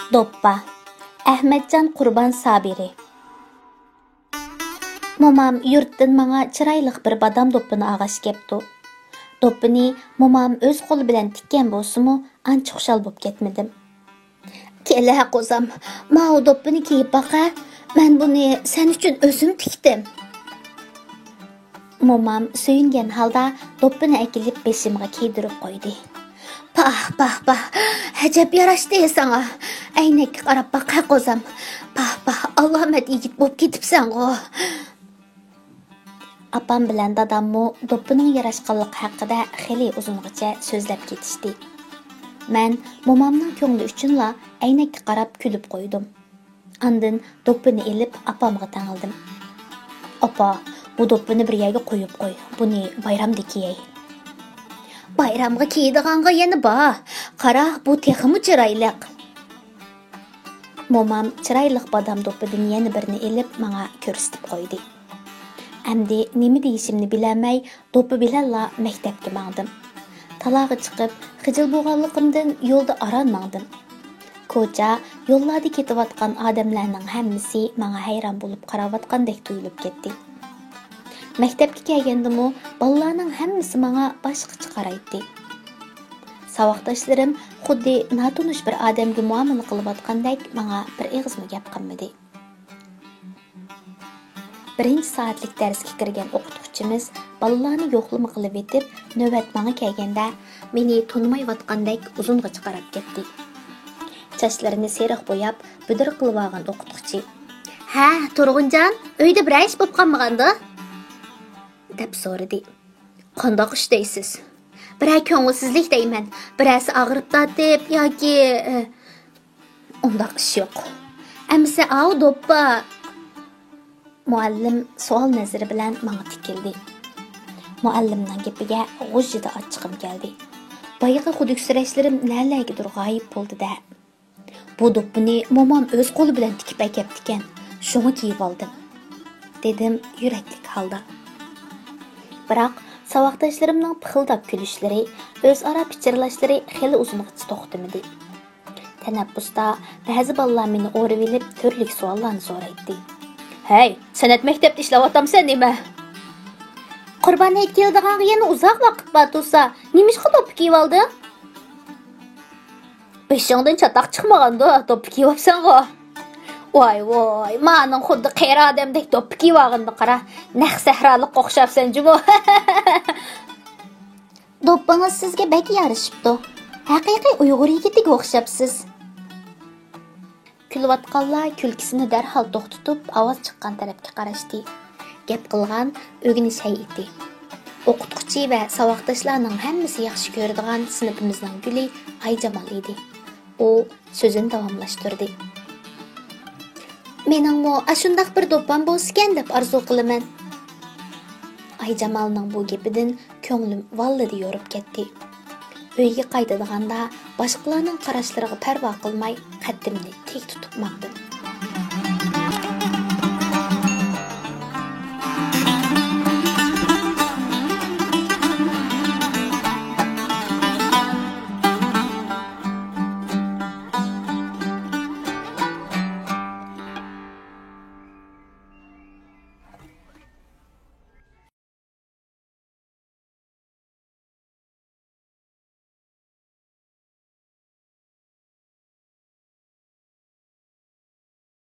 Doppa Ahmetcan Qurban Sabiri. Momam yurtdan manga chiroyli bir badam doppini ag'ash kepti. Doppini momam o'z qo'li bilan tikkan bo'lsa-mu, ancha xushal bo'lib ketmadim. Kela qo'zam, ma'u doppini kiyib baqa, men buni sen uchun o'zim tikdim. Momam suyungan holda doppini akilib beshimga kiydirib qo'ydi. Pah, hajab yarashdi sana. Aynakka qarab baqa qo'zam. Pah, Allomat yigit bo'lib ketibsan-ku. Apam bilan dadammu doppining yarashqanligi haqida xeli uzungacha so'zlab ketishdi. Men momamning ko'ngli uchunla aynakka qarab kulib qo'ydim. Andin doppini elib apamga tangildim. Apa, bu doppini bir yerga qo'yib qo'y. Buni bayramda kiyay. Bayramga kiydiganga yana ba. Qara, bu texmi chiroyli. Momam chiroyli badam doppidan yana birini elib menga ko'rsatib qo'ydi. Әмді nima deyishimni bilamay, do'ppi bilanla maktabga mangdim. Talog'i chiqib, xijil bo'lganligimdan yo'lda aron mangdim. Ko'cha, yo'llarda ketayotgan odamlarning hammasi menga hayron bo'lib qarayotgandek tuyulib ketdi. Maktabga kelgandimi, bolalarning hammasi menga boshqacha qaraydi. Savoqdoshlarim xuddi notanish bir odamga muomala qilayotgandek menga bir og'izmi gap qilmadi. Birinchi soatlik darsga kirgan o'qituvchimiz bolalarni yo'qlama qilib etib, navbat menga kelganda meni tonimayotgandek uzungacha qarab ketdi. Sochlarini seriq bo'yab, budir qilib olgan o'qituvchi: "Ha, Turg'unjon, uyda bir ish bo'lib qolmaganda?" deb so'radi. "Qandoq ish deysiz?" "Biroq ko'ngilsizlik deyman. Birasi og'rib tatib yoki undoq ish yo'q. Amsa au doppa." Muallim savol nazari bilan menga tikildi. Muallimning gapiga g'ujjida achchiqim keldi. Boyaga xuduksirashlarim nalagidir g'oyib bo'ldi-da. Bu doppini momam o'z qo'li bilan tikib akapti ekan. Shuni kiyib oldim, dedim yurakli holda. Biroq savoqdoshlarimning pixildab kulishlari, o'zaro pichirlashlari xeli uzungacha to'xtamadi. Tanaffusda ba'zi bolalar meni o'rib olib turli savollarni so'raydi. "Hey, san'at maktabida ishlayapsan nima? Qurbon hayit keldigan yana uzoq vaqt bo'lsa, nima ish qilib kiyib olding? Beshingdan chatoq chiqmaganda to'ppi kiyibsan-ku. Voy, mening xuddi qari odamdek to'ppi kiyib olganda qara, naq sahrolik o'xshabsan jumo." "Do'ppingiz sizga bak yarashibdi. Haqiqiy Uyg'ur yigitiga o'xshabsiz." Kulvatqanlar kulkisini darhol to'xtatib, ovoz chiqqan tarafga qarashdi. Gap qilgan o'g'ini shay edi. O'qituvchi va savoqdoshlarning hammasi yaxshi ko'radigan sinfimizning guli Ayjamol edi. U so'zini davomlashtirdi. "Meningmi ashundaq bir do'ppam bo'lsa-kan deb orzu qilaman." Ayjamolning bu gapidan ko'nglim vallida yorib ketdi. Uyga qaytadiganda boshqalarning qarashlariga parvo qilmay qaddimni tek tutib maqdim.